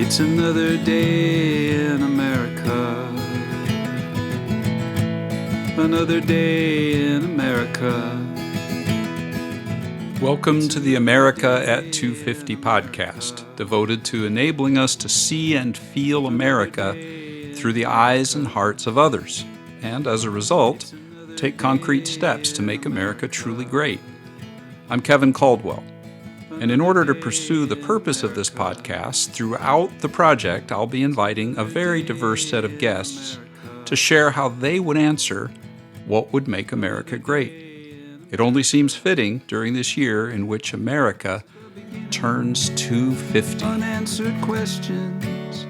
It's another day in America. Another day in America. Welcome to the America at 250 podcast, devoted to enabling us to see and feel America through the eyes and hearts of others, and as a result, take concrete steps to make America truly great. I'm Kevin Caldwell. And in order to pursue the purpose of this podcast, throughout the project, I'll be inviting a very diverse set of guests to share how they would answer what would make America great. It only seems fitting during this year in which America turns 250. Unanswered questions,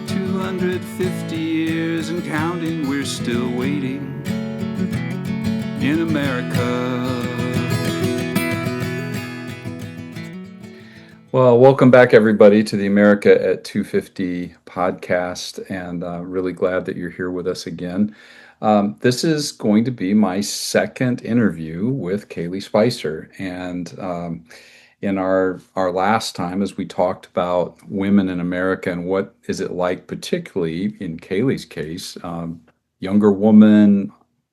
250 years and counting, we're still waiting in America. Well, welcome back, everybody, to the America at 250 podcast, and really glad that you're here with us again. This is going to be my second interview with Kaylee Spicer, and in our last time, as we talked about women in America and what is it like, particularly in Kaylee's case, younger woman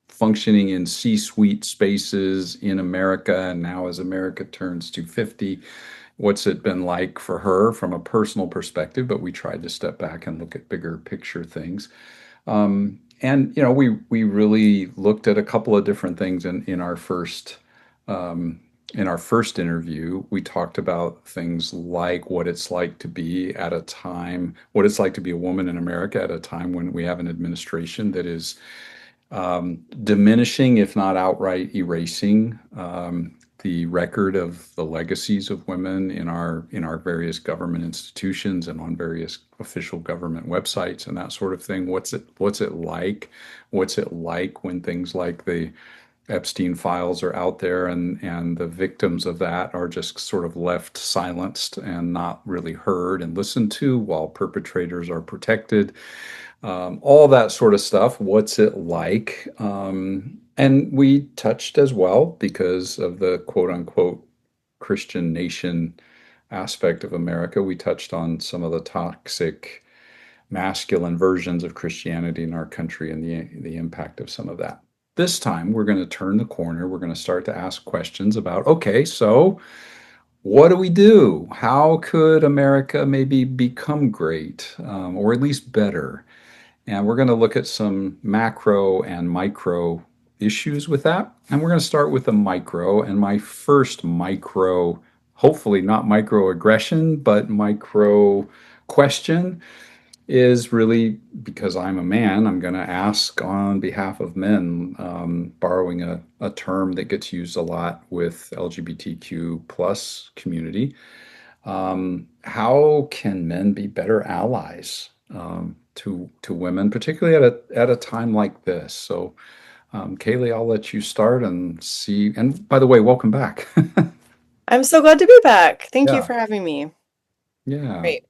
functioning in C-suite spaces in America, and now as America turns 250. What's it been like for her from a personal perspective? But we tried to step back and look at bigger picture things. And we really looked at a couple of different things in our first interview. We talked about things like what it's like to be what it's like to be a woman in America at a time when we have an administration that is diminishing, if not outright erasing, the record of the legacies of women in our various government institutions and on various official government websites and that sort of thing. What's it like? What's it like when things like the Epstein files are out there and the victims of that are just sort of left silenced and not really heard and listened to while perpetrators are protected? All that sort of stuff. What's it like? And we touched as well, because of the quote unquote Christian nation aspect of America, we touched on some of the toxic masculine versions of Christianity in our country and the impact of some of that. This time, we're going to turn the corner. We're going to start to ask questions about, okay, so what do we do? How could America maybe become great, or at least better? And we're going to look at some macro and micro issues with that. And we're going to start with the micro. And my first micro, hopefully not microaggression, but micro question is really, because I'm a man, I'm going to ask on behalf of men, borrowing a term that gets used a lot with LGBTQ plus community. How can men be better allies to women, particularly at a time like this? So, Kaylee, I'll let you start and see. And by the way, welcome back. I'm so glad to be back. Thank you Yeah, for having me. yeah. Great.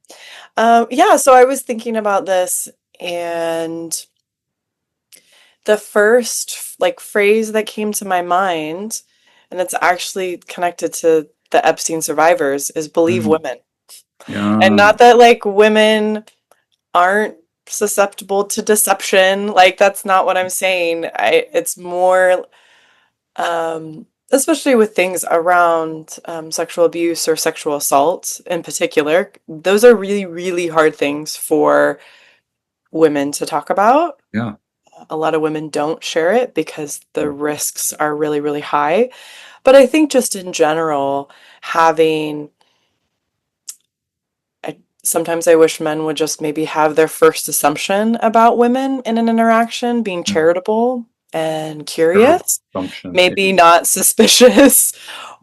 So I was thinking about this, and the first phrase that came to my mind, and it's actually connected to the Epstein survivors, is believe Mm, women. And yeah. not that women aren't susceptible to deception. That's not what I'm saying. It's more especially with things around sexual abuse or sexual assault in particular. Those are really, really hard things for women to talk about. Yeah. A lot of women don't share it because the risks are really, really high. But I think just in general, having sometimes I wish men would just maybe have their first assumption about women in an interaction being Yeah. charitable and Terrible curious, assumption. maybe not suspicious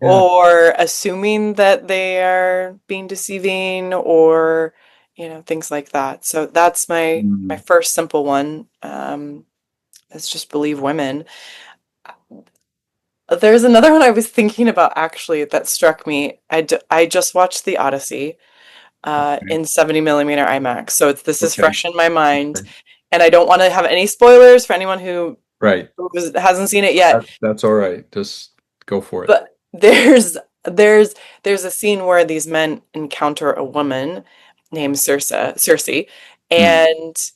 Yeah. or assuming that they are being deceiving or things like that. So that's my Mm, first simple one. Is just believe women. There's another one I was thinking about actually that struck me. I just watched The Odyssey okay. in 70 millimeter IMAX. So this is Okay. fresh in my mind. Okay. And I don't want to have any spoilers for anyone who Right. hasn't seen it yet. That's all right. Just go for it. But there's a scene where these men encounter a woman named Circe, Mm, and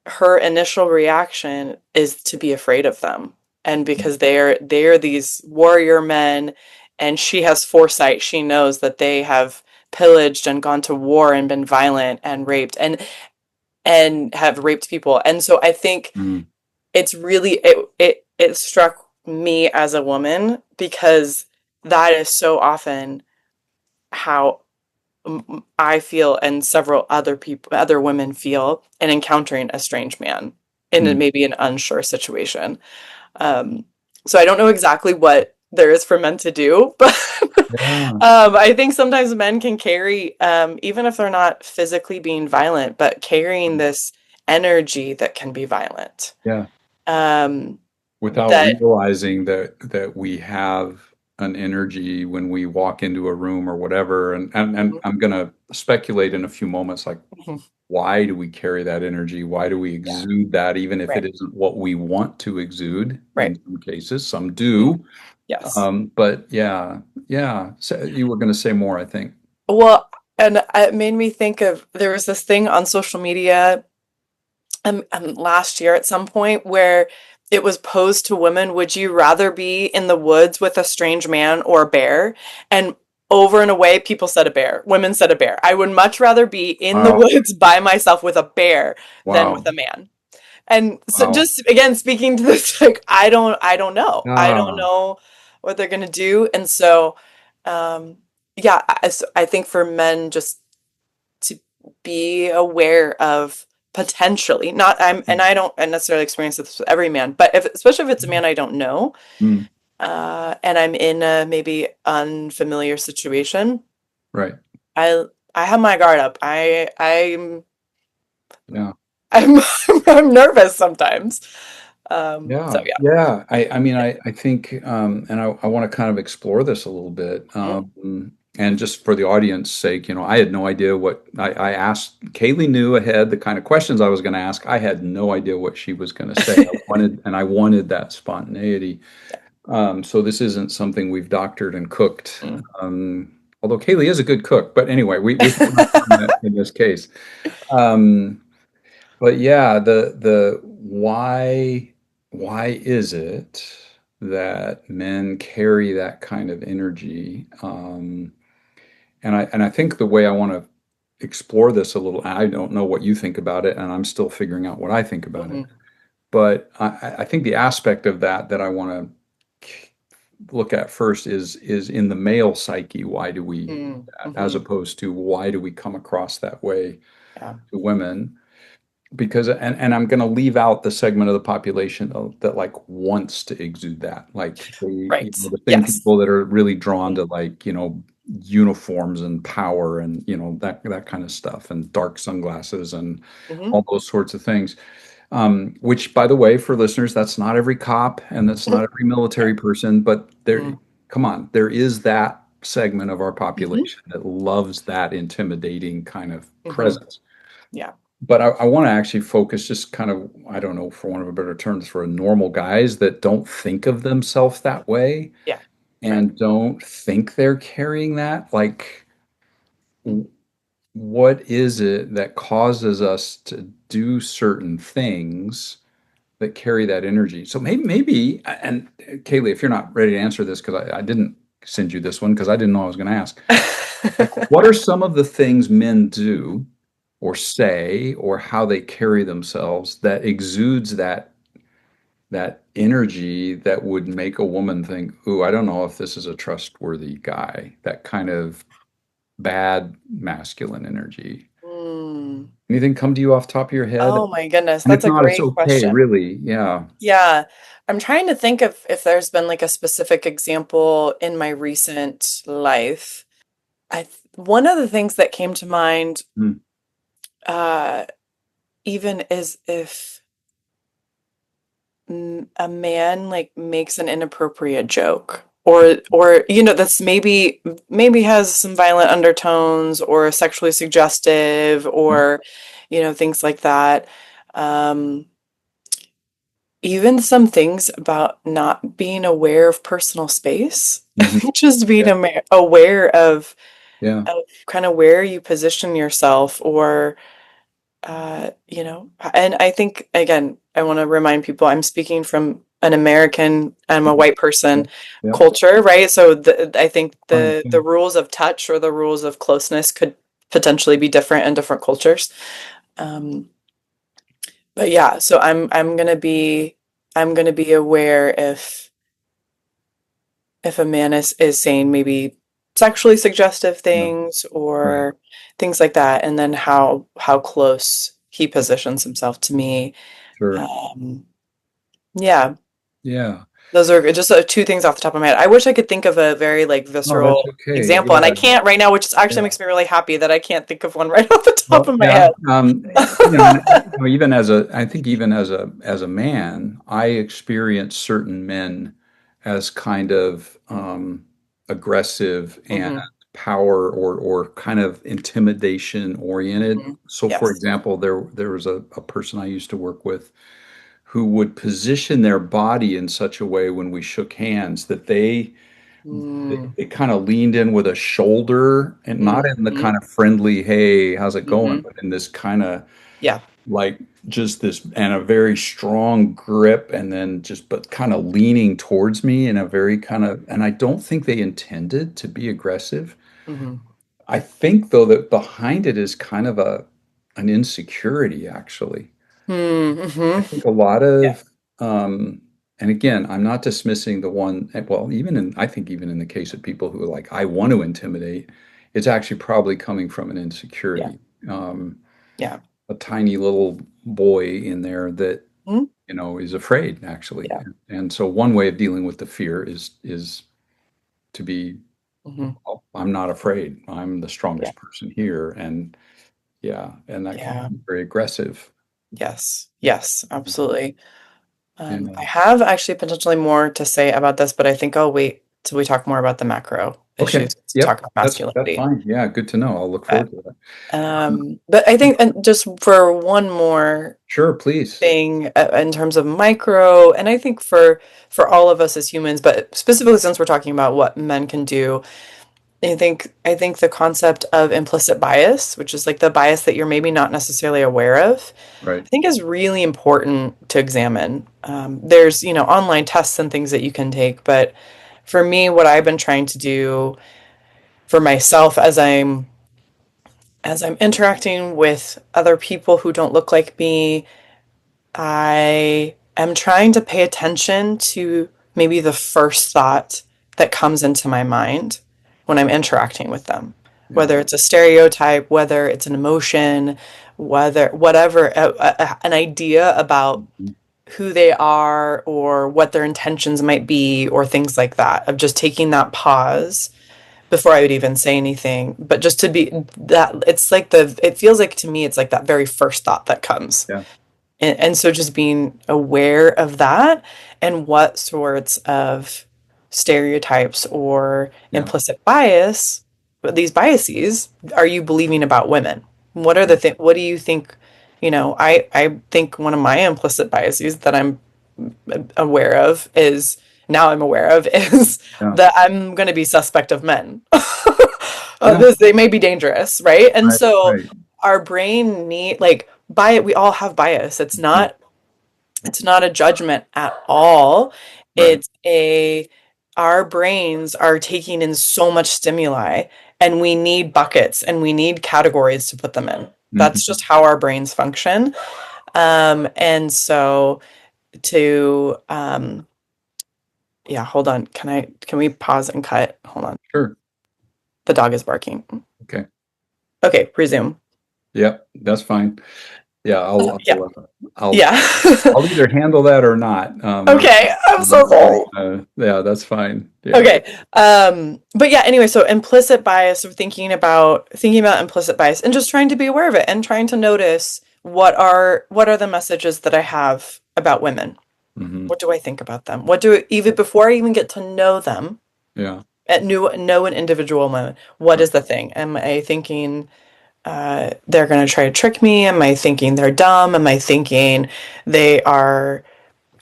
her initial reaction is to be afraid of them. And because they're these warrior men, and she has foresight, she knows that they have pillaged and gone to war and been violent and raped and have raped people. And so I think mm, it's really it struck me as a woman because that is so often how I feel and several other people, other women feel in encountering a strange man in mm. maybe an unsure situation. Um, so I don't know exactly what there is for men to do, but Yeah. I think sometimes men can carry, even if they're not physically being violent, but carrying this energy that can be violent. Yeah. Um, Without that realizing that we have an energy when we walk into a room or whatever. And I'm gonna speculate in a few moments, like Mhm. why do we carry that energy? Why do we Yeah, exude that, even if right, it isn't what we want to exude right. in some cases? Some Mhm. do. Yes. But yeah, yeah. So you were gonna say more, I think. Well, and it made me think of there was this thing on social media last year at some point where it was posed to women, would you rather be in the woods with a strange man or a bear? And over and away, people said a bear. Women said a bear. I would much rather be in the Wow. woods by myself with a bear than with Wow. a man. And so Wow. just again speaking to this, like I don't know. I don't Ah. know what they're gonna do. And so yeah, I think for men just to be aware of potentially not I don't necessarily experience this with every man, but if especially if it's a man I don't know, Mm, and I'm in a maybe unfamiliar situation, right. I I have my guard up. Yeah. I'm I'm nervous sometimes. So Yeah, yeah. yeah. I mean, I think, and I want to kind of explore this a little bit. Mhm. And just for the audience sake, I had no idea what I asked. Kaylee knew ahead the kind of questions I was going to ask. I had no idea what she was going to say. I wanted that spontaneity. So this isn't something we've doctored and cooked. Mm. Although Kaylee is a good cook, but anyway, we found out in this case. Um, but yeah, the why is it that men carry that kind of energy? And I think the way I want to explore this a little, I don't know what you think about it, and I'm still figuring out what I think about it. Mhm. But I think the aspect of that I want to look at first is in the male psyche. Why do we do Mm. that, as Mhm. opposed to why do we come across that way Yeah. to women? Because and I'm going to leave out the segment of the population that like wants to exude that, like Right. the same Yes. people that are really drawn Mhm. to like uniforms and power and that kind of stuff and dark sunglasses and Mhm. all those sorts of things. Which, by the way, for listeners, that's not every cop and that's not every Yeah. military person, but there, Mm. come on, there is that segment of our Mhm. population that loves that intimidating kind of Mhm. presence. Yeah. But I want to actually focus just kind of, I don't know, for one of a better terms, for normal guys that don't think of themselves that way Yeah. Right. and don't think they're carrying that. Like, Mm. what is it that causes us to do certain things that carry that energy? So maybe, and Kaylee, if you're not ready to answer this, because I didn't send you this one because I didn't know I was going to ask. What are some of the things men do or say or how they carry themselves that exudes that energy that would make a woman think, "Ooh, I don't know if this is a trustworthy guy." That kind of bad masculine energy. Mm. Anything come to you off the top of your head? Oh my goodness, And that's if a not, it's great okay, question. really. Yeah. Yeah. I'm trying to think of if there's been like a specific example in my recent life. One of the things that came to mind, Mm, uh, even is if a man like makes an inappropriate joke or that's maybe has some violent undertones or sexually suggestive yeah. or things like that. Um, Even some things about not being aware of personal space, Mhm. just being Yeah. aware of, Yeah. of kind of where you position yourself, or and I think, again, I want to remind people I'm speaking from an American, I'm a white Yeah. person Yeah. culture, right? So I think Fine. the rules of touch or the rules of closeness could potentially be different in different cultures. Um, but yeah, so I'm gonna be aware if a man is saying maybe sexually suggestive Yeah. things Right. or things like that, and then how close he positions himself to me. Sure. Um, yeah, Yeah. those are just two things off the top of my head. I wish I could think of a very like No, that's visceral okay. example, and I Yeah. can't right now, which is actually Yeah. makes me really happy that I can't think of one right off the top Well, of my yeah. head. Even as a, I think even as a man, I experience certain men as kind of aggressive and Hmm. power or kind of intimidation oriented. Hmm. So, for Yes. example, there was a person I used to work with who would position their body in such a way when we shook hands that Mm. they kind of leaned in with a shoulder, and not in the Hmm. kind of friendly, hey, how's it going, Hmm. but in this kind of Yeah. like just this, and a very strong grip, and then just but kind of leaning towards me in a very kind of, and I don't think they intended to be aggressive. Hmm. I think though that behind it is kind of a an insecurity actually. I Hmm. think a lot Yeah. of, and again, I'm not dismissing the one, well, even in, I think even in the case of people who are like, I want to intimidate, it's actually probably coming from an Yeah. insecurity. Um, Yeah. a tiny little boy in there that, Mhm. is afraid actually. Yeah. And so one way of dealing with the fear is to be, Hmm. "Oh, I'm not afraid. I'm the Yeah. strongest person here." And yeah, and that can Yeah. be very aggressive. Yes. Yes. Absolutely. I Yeah. have actually potentially more to say about this, but I think I'll wait till we talk more about the macro Okay. issues to talk Yep. about That's masculinity. fine. Yeah. Good to know. I'll look forward to that. But I think, and just for one more Sure, please. thing, in terms of micro, and I think for all of us as humans, but specifically since we're talking about what men can do, I think the concept of implicit bias, which is like the bias that you're maybe not necessarily aware of, Right. I think is really important to examine. There's, online tests and things that you can take, but for me, what I've been trying to do for myself as I'm interacting with other people who don't look like me, I am trying to pay attention to maybe the first thought that comes into my mind when I'm interacting with them. Yeah. Whether it's a stereotype, whether it's an emotion, whatever, an idea about Mhm. who they are or what their intentions might be, or things like that, of just taking that pause before I would even say anything. But just to be that, it feels like to me, it's like that very first thought that comes. Yeah. And so just being aware of that and what sorts of stereotypes or Yeah. implicit bias, these biases, are you believing about women? What do you think? I think one of my implicit biases that aware of is I'm aware of is Yeah. that I'm going to be suspect of men. Yeah. They may be dangerous, right? And Right. so Right. our brain like we all have bias. Mhm. It's not a judgment at all. Right. It's a Our brains are taking in so much stimuli, and we need buckets and we need categories to put them in. That's Mhm. just how our brains function. And so to yeah, hold on. Can we pause and cut? Hold on. Sure. The dog is barking. Okay. Okay, resume. Yep. That's fine. Yeah. Yeah. I'll, Yeah. I'll either handle that or not. Okay, I'm so sorry. Yeah, that's fine. Yeah. Okay. But yeah, anyway, so implicit bias, of thinking about implicit bias and just trying to be aware of it and trying to notice what are the messages that I have about women? Hmm. What do I think about them? What do even before I even get to know them, Yeah. know an individual woman, what Right. is the thing? Am I thinking they're going to try to trick me? Am I thinking they're dumb? Am I thinking they are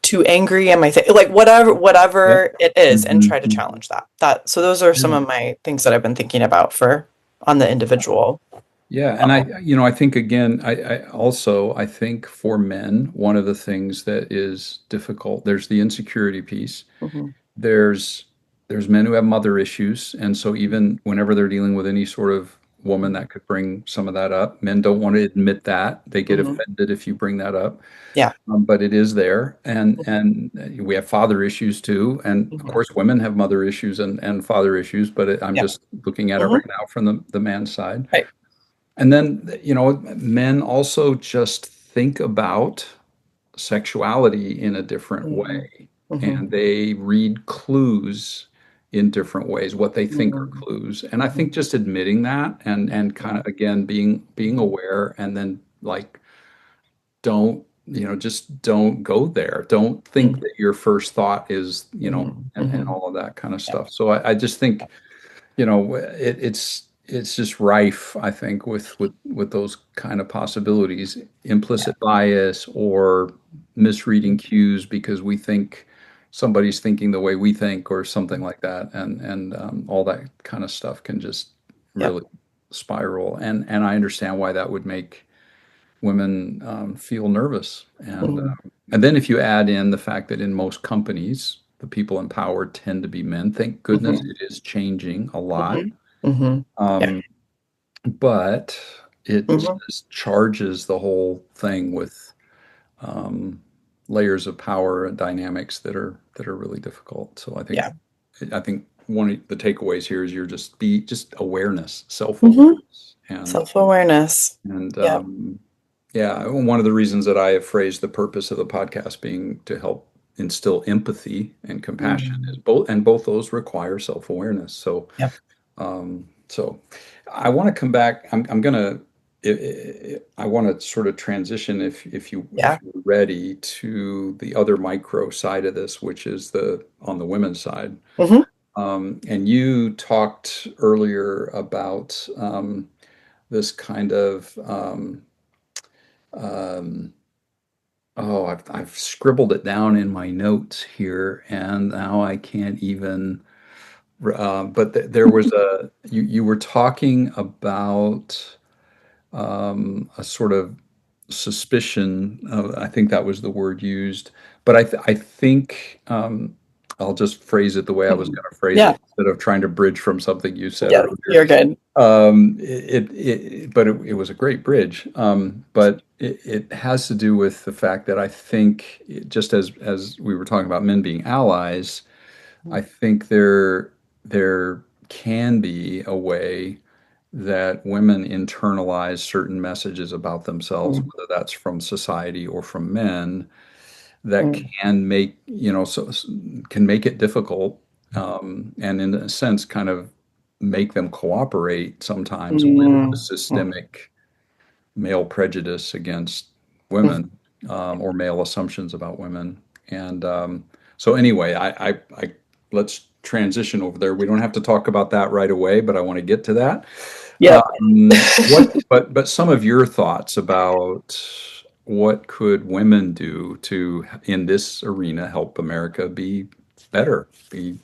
too angry? Am I like Yep. whatever it is, and Hmm. try to challenge that. So those are some Yeah. of my things that I've been thinking about for. on the individual. Yeah, and I think again, I think for men, one of the things that is difficult, there's the insecurity piece. Mhm, There's there's men who have mother issues, and so even whenever they're dealing with any sort of woman mhm, that could bring some of that up, men don't want to admit that. They get mhm. offended if you bring that up. Yeah. But it is there, and Mhm, we have father issues too, and of mhm. course women have mother issues and father issues. But I'm Yeah. just looking at it Mhm. right now from the man's side. Right. And then, men also just think about sexuality in a different Mhm, way, mhm, and they read clues in different ways, what they think are mhm, clues. And I mhm, think just admitting that and kind of again being mhm, aware, and then like don't, just don't go there. Don't think mhm, that your first thought is, mhm, and mhm. all of that kind of Yeah. stuff. So I just think, it's just rife, I think, with those kind of possibilities, Yeah. implicit bias or misreading cues because we think somebody's thinking the way we think or something like that, and all that kind of stuff can just Yep. really spiral. And I understand why that would make women feel nervous. Mhm, And then if you add in the fact that in most companies, the people in power tend to be men, thank goodness mhm, it is changing a lot. mhm, mhm. Yeah. Um, but it Mhm. just charges the whole thing with um, layers of power and dynamics that are really difficult. So Yeah. I think one of the takeaways here is just awareness, Mhm. self-awareness, Self-awareness. and Yeah. yeah, one of the reasons that I have phrased the purpose of the podcast being to help instill empathy and compassion is Mm. both those require self-awareness. So, Yep. so I want to come back. I'm gonna. I want to sort of transition, if Yeah. you're ready, to the other micro side of this, which is the on the women's side. Mhm. And you talked earlier about this kind of um, oh, I've scribbled it down in my notes here, and now I can't even. But there was you were talking about a sort of suspicion. I think that was the word used. But I think I'll just phrase it the way I was Mhm. going to phrase Yeah. it instead of trying to bridge from something you said Yeah. earlier. You're good. But it was a great bridge. But it has to do with the fact that I think, just as we were talking about men being allies, I think there can be a way that women internalize certain messages about themselves, Mhm. whether that's from society or from men, that Mhm. can make, can make it difficult, and in a sense, kind of make them cooperate sometimes with the Mhm. systemic male prejudice against Mhm. women, or male assumptions about women. And so, anyway, let's transition over there. We don't have to talk about that right away, but I want to get to that. Yep. But some of your thoughts about what could women do to, in this arena, help America be better, be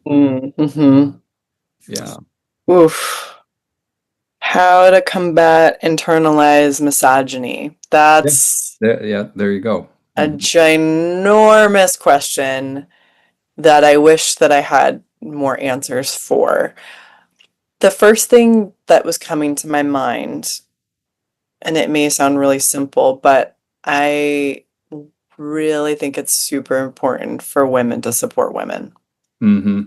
Mhm. yeah, Oof. How to combat internalized misogyny. yeah, That's yeah. There you go. a Mhm. ginormous question that I wish that I had more answers for. The first thing that was coming to my mind, and it may sound really simple, but I really think it's super important for women to support women. Hmm.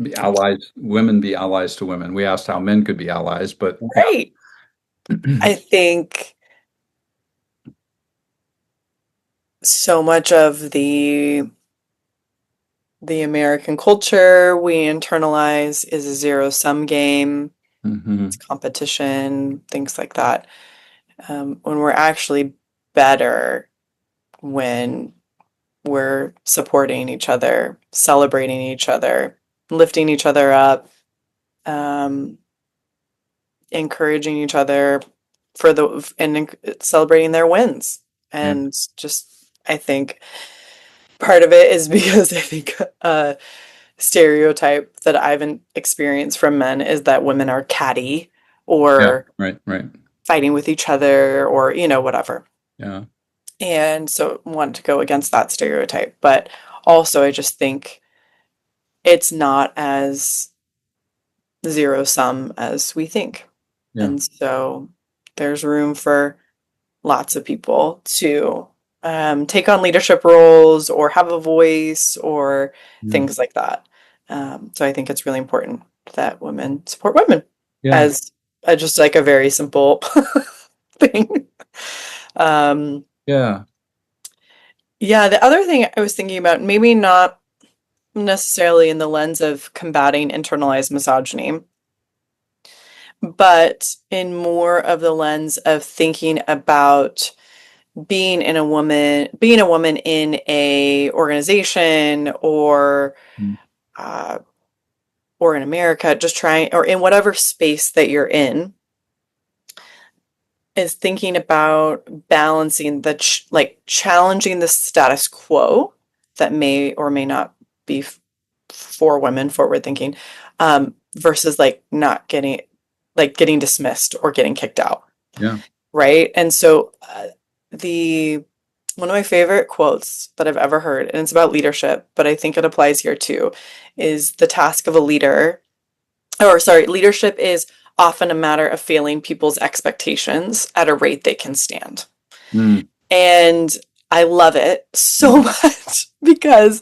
Be allies, women be allies to women. We asked how men could be allies, but yeah. Right. I think so much of the American culture we internalize is a zero-sum game. It's Hmm. competition, things like that. When we're actually better when we're supporting each other, celebrating each other, lifting each other up, um, encouraging each other for the and celebrating their wins. Yeah. And just, I think part of it is because I think stereotype that I've experienced from men is that women are catty Yeah. or Right. Right. fighting with each other or, whatever. Yeah. And so want to go against that stereotype. But also, I just think it's not as zero sum as we think. Yeah. And so there's room for lots of people to take on leadership roles or have a voice or Yeah. things like that. So I think it's really important that women support women Yeah. as just like a very simple thing. Um, Yeah. yeah, the other thing I was thinking about, maybe not necessarily in the lens of combating internalized misogyny, but in more of the lens of thinking about being a woman in a organization Mm. uh, or in America, just trying or in whatever space that you're in, is thinking about balancing like challenging the status quo that may or may not be for women forward thinking, versus like not getting like getting dismissed or getting kicked out, Yeah. right? And so the one of my favorite quotes that I've ever heard, and it's about leadership, but I think it applies here too, is the task of a leader, or sorry, leadership is often a matter of failing people's expectations at a rate they can stand. Mm. And I love it so Mm. much because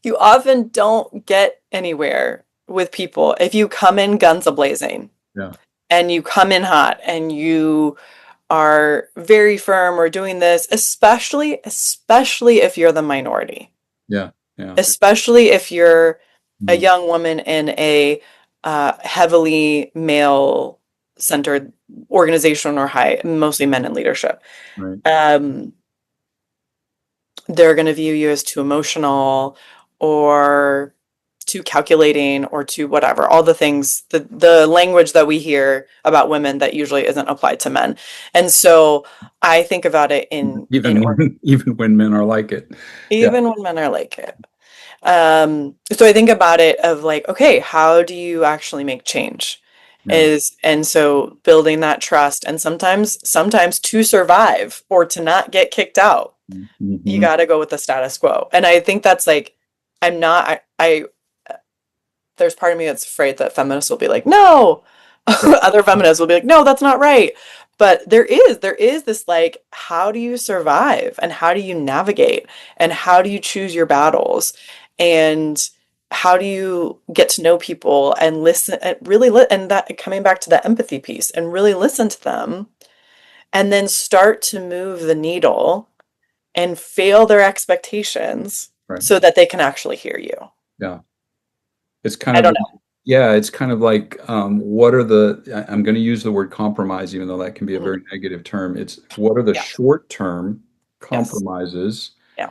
you often don't get anywhere with people if you come in guns a-blazing Yeah. and you come in hot and you are very firm or doing this, especially if you're the minority, Yeah. Yeah. especially if you're a Mm. young woman in a heavily male centered organization or high, mostly men in leadership. Right. Um, they're going to view you as too emotional or too calculating or too whatever, all the things, the language that we hear about women that usually isn't applied to men. And so I think about it in Even or when even when men are like it. Yeah. even when men are like it. So I think about it of like, okay, how do you actually make change? Yeah. And so building that trust, and sometimes to survive or to not get kicked out, you Mm-hmm. got to go with the status quo. And I think that's like, I'm not, I there's part of me that's afraid that feminists will be like, no, Right. other feminists will be like, no, that's not right. But there is this like, how do you survive and how do you navigate and how do you choose your battles and how do you get to know people and listen and and that coming back to the empathy piece and really listen to them and then start to move the needle and fail their expectations Right. so that they can actually hear you. Yeah. It's kind I of don't like, know. yeah, it's kind of like, what are I'm going to use the word compromise, even though that can be a Mhm. very negative term. It's what are the Yeah. short-term Yes. compromises Yeah.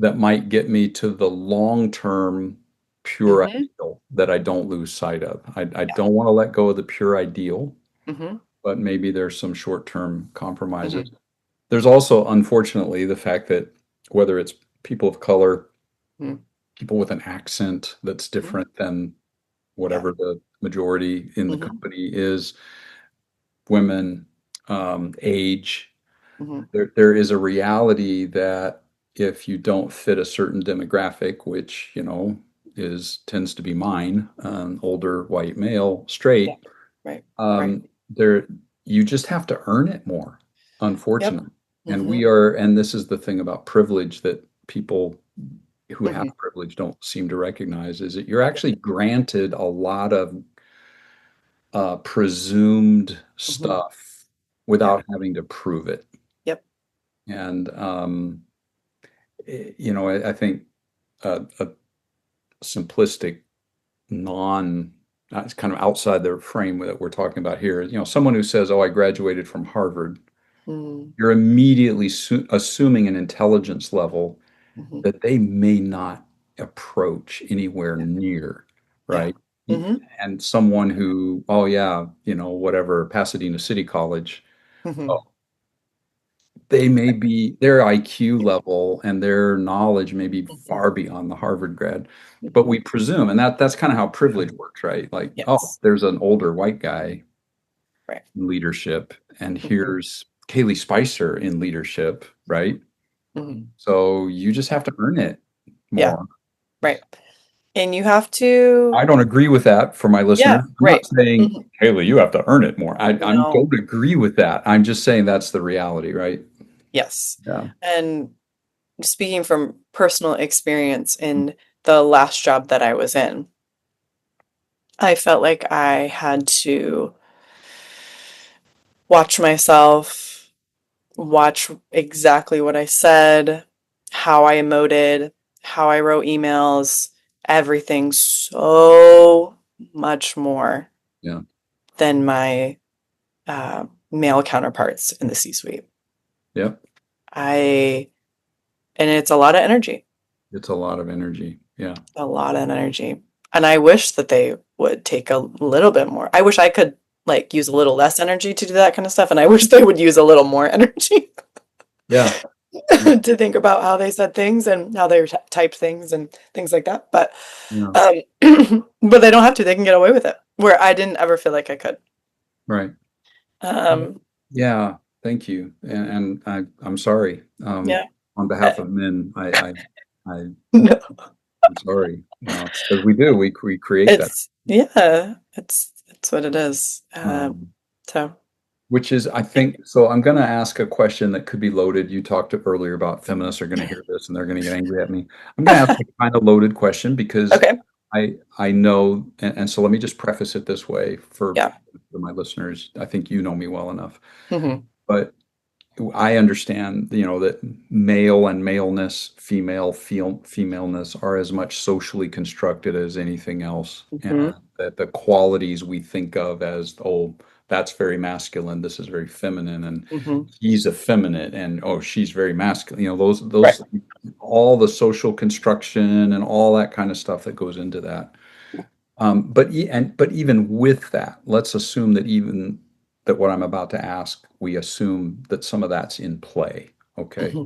that might get me to the long-term pure Mhm. ideal that I don't lose sight of. I Yeah. don't want to let go of the pure ideal, Mhm. but maybe there's some short-term compromises. Mhm. There's also, unfortunately, the fact that whether it's people of color, Mhm. people with an accent that's Mhm. different than Yeah. whatever the majority in the Mhm. company is, women, age, Mhm. there is a reality that if you don't fit a certain demographic, which, is tends to be mine, older white male, Yeah. straight, Right. Right. um, there you just have to earn it more, Yep. unfortunately. Mhm. And this is the thing about privilege that people who have Mhm. privilege don't seem to recognize is that you're Yep. actually granted a lot of presumed Mhm. stuff Yeah. without having to prove it. Yep. And I think a simplistic, non, it's kind of outside the frame that we're talking about here. Someone who says, "Oh, I graduated from Harvard," Mm. you're immediately assuming an intelligence level Mhm. that they may not approach anywhere Yeah. near, Yeah. right? Mhm. And someone who, oh yeah, whatever, Pasadena City College, oh, Mhm. they may be their IQ level and their knowledge may be Mhm. far beyond the Harvard grad. But Mhm. we presume, and that's kind of how privilege works, right? Like, oh, Yes. there's an older white guy. right. in leadership, and Hmm. here's Kaylee Spicer in leadership, right? Hmm. So you just have to earn it Yeah, more. right. And you have to, I don't agree with that for my yeah, listeners. I'm not right. saying, Hmm. Kaylee, you have to earn it more. I No, don't agree with that. I'm just saying that's the reality, right? yes. Yeah. And speaking from personal experience in the last job that I was in, I felt like I had to watch myself, watch exactly what I said, how I emoted, how I wrote emails, everything so much more Yeah. than my male counterparts in the C-suite. Yep. I, and it's a lot of energy, It's a lot of energy. Yeah. a lot of energy. And I wish that they would take a little bit more. I wish I could like use a little less energy to do that kind of stuff. And I wish they would use a little more energy Yeah. Yeah. to think about how they said things and how they typed things and things like that. Yeah. But they don't have to. They can get away with it. Where I didn't ever feel like I could. Right. Um, Yeah. Thank you. And I'm sorry. yeah. On Uh, behalf of men, I'm no, sorry. Because we create that. yeah, it's what it is. Um, So which is, I think, so I'm going to ask a question that could be loaded. You talked earlier about feminists are going to hear this and they're going to get angry at me. I'm going to ask a kind of loaded question because okay, I know, and so let me just preface it this way yeah. for my listeners. I think you know me well enough, Hmm. but I understand, that male and maleness, femaleness are as much socially constructed as anything else. Hmm. And that the qualities we think of as, oh, that's very masculine, this is very feminine, and Hmm. he's effeminate, and oh, she's very masculine. Right. All the social construction and all that kind of stuff that goes into that. But even with that, let's assume that even that what I'm about to ask, we assume that some of that's in play. Okay. Hmm.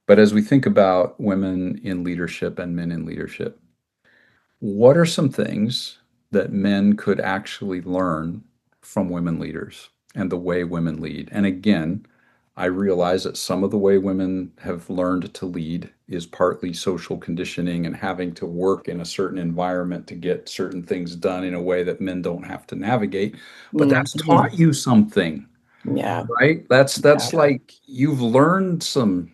But as we think about women in leadership and men in leadership, what are some things that men could actually learn from women leaders and the way women lead? And again, I realize that some of the way women have learned to lead is partly social conditioning and having to work in a certain environment to get certain things done in a way that men don't have to navigate. But that's Hmm. taught you something, Yeah. right? That's Yeah. like you've learned some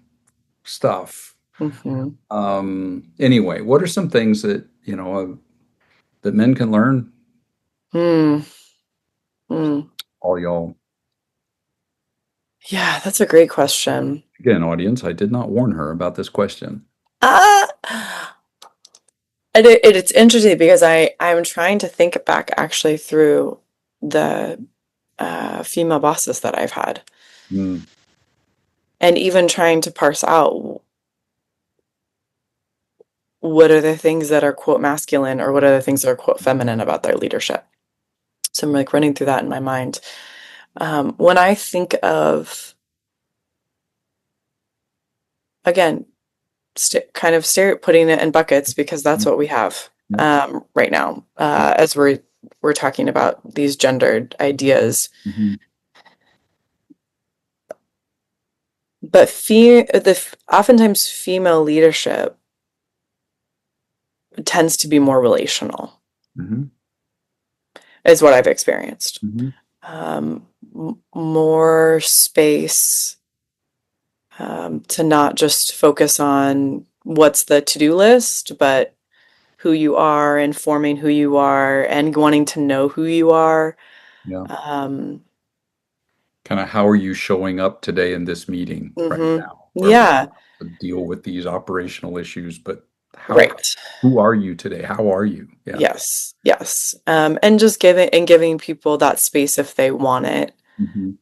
stuff. Hmm. Anyway, what are some things that, that men can learn? Hmm. Hmm. All y'all. Yeah, that's a great question. Again, audience, I did not warn her about this question. Uh, it's interesting because I'm trying to think back actually through the female bosses that I've had, Mm, and even trying to parse out what are the things that are quote masculine or what are the things that are quote feminine about their leadership. So I'm like running through that in my mind. When I think of, again, kind of putting it in buckets because that's what we have yep. right now as we're talking about these gendered ideas. Mhm. But oftentimes female leadership tends to be more relational, Mhm. is what I've experienced. Mhm. More space to not just focus on what's the to-do list, but who you are, informing who you are, and wanting to know who you are. Yeah. Um, Kind of how are you showing up today in this meeting right mhm. now, where we Yeah, have to deal with these operational issues, but right. who are you today? How are you? Yeah. Yes, yes. And just giving people that space if they want it Mhm.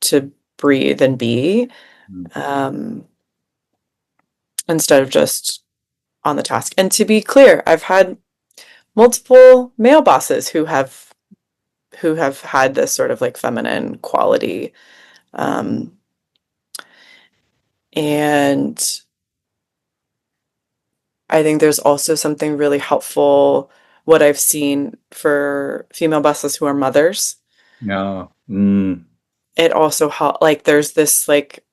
to breathe and be, Mhm. um, instead of just on the task. And to be clear, I've had multiple male bosses who have had this sort of like feminine quality. Um, and I think there's also something really helpful, what I've seen for female bosses who are mothers. Yeah. It also like there's this like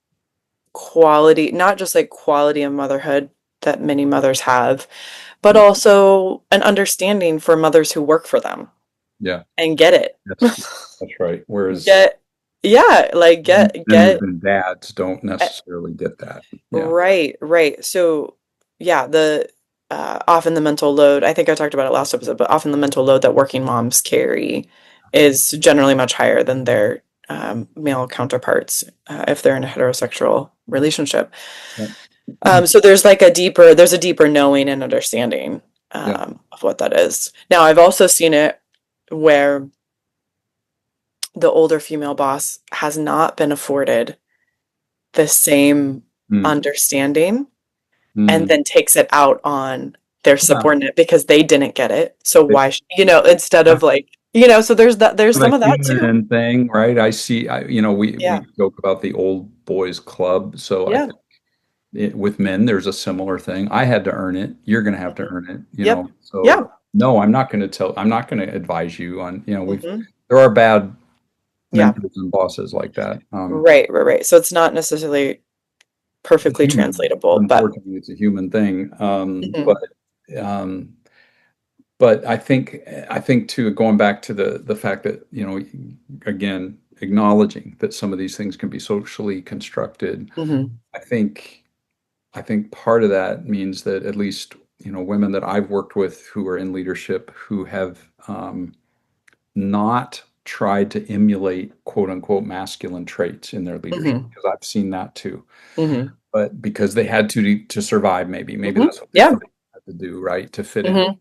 quality, not just like quality of motherhood that many mothers have, but also an understanding for mothers who work for them Yeah. and get it. Yes. That's right. Whereas Get, yeah, like men and dads don't necessarily get that. Yeah. right, right. So yeah, the often the mental load, I think I talked about it last episode, but often the mental load that working moms carry is generally much higher than their male counterparts if they're in a heterosexual relationship. Yeah. So there's a deeper knowing and understanding Yeah. of what that is. Now, I've also seen it where the older female boss has not been afforded the same Mm. understanding and Mm. then takes it out on their Yeah. subordinate because they didn't get it. So It's why, instead of like, so there's some a of that too. human thing, right? We Yeah. joke about the old boys club. So I Yeah. think with men, there's a similar thing. I had to earn it. You're going to have to Mhm. earn it, Yep. Yeah. So no, I'm not going to advise you on, Hmm. there are bad Yeah. mentors and bosses like that. Right. Right. Right. So it's not necessarily It's perfectly human. translatable, but Unfortunately, it's a human thing. mhm. Um, but I think too, going back to the fact that, again, acknowledging that some of these things can be socially constructed. Hmm. I think I think part of that means that at least, women that I've worked with who are in leadership who have not tried to emulate quote unquote masculine traits in their leadership, Hmm. because I've seen that too. Hmm. But because they had to survive, maybe Hmm. that's what they Yeah. thought they had to do, right, to fit in. Hmm.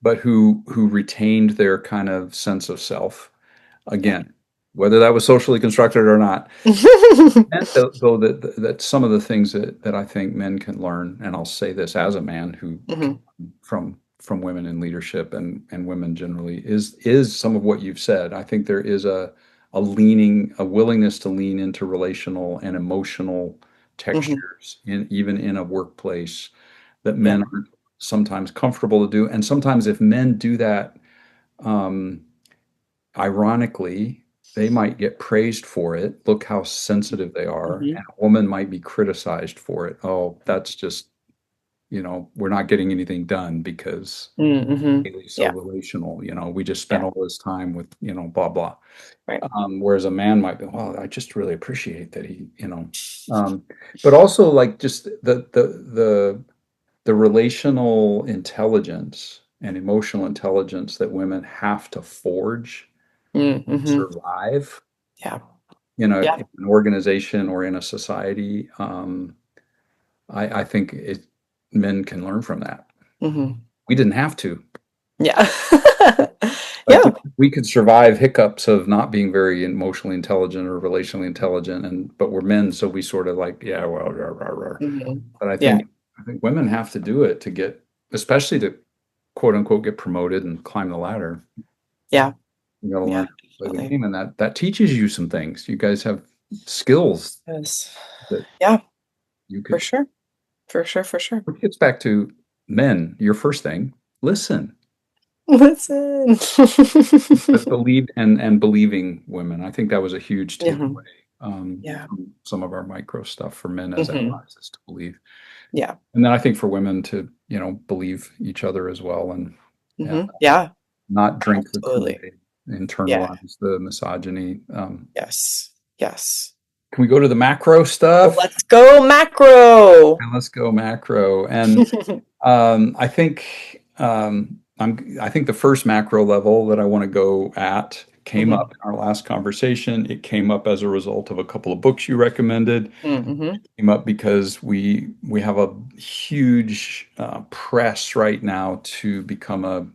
But who retained their kind of sense of self, Yeah. again, whether that was socially constructed or not. And though that some of the things that I think men can learn, and I'll say this as a man who Hmm. from women in leadership and women generally, is some of what you've said. I think there is a willingness to lean into relational and emotional Hmm. textures even in a workplace that Yeah. men aren't sometimes comfortable to do. And sometimes if men do that, um, ironically, they might get praised for it. Look how sensitive they are. Hmm. And a woman might be criticized for it. Oh, that's just, we're not getting anything done because Hmm. Haley's so Yeah. relational. We just spent Yeah. all this time with, blah, blah. Right. Whereas a man might be, well, I just really appreciate that but also like just the relational intelligence and emotional intelligence that women have to forge to Hmm. survive Yeah. in Yeah. an organization or in a society. I think men can learn from that. Hmm. We didn't have to. Yeah. Like Yeah. we could survive hiccups of not being very emotionally intelligent or relationally intelligent, but we're men, so we sort of like, yeah, well, rah, rah, rah. Hmm. But Yeah. I think women have to do it to get, especially to quote unquote get promoted and climb the ladder. Yeah. You got to Yeah. learn to play the Definitely. game, and that teaches you some things. You guys have skills Yes. that Yeah. you For could. sure. For sure. For sure. Which gets back to men. Your first thing, listen, Listen. but believe and believing women. I think that was a huge Hmm. takeaway Yeah. from some of our micro stuff for men as Hmm. allies is to believe, Yeah. and then I think for women to believe each other as well, and Hmm. Yeah. not drink the Absolutely. Kool-Aid, Yeah. internalize the misogyny. Yes. Yes. Can we go to the macro stuff? Let's go macro. And let's go macro. And I think the first macro level that I want to go at came Hmm. up in our last conversation. It came up as a result of a couple of books you recommended. Hmm. Came up because we have a huge press right now to become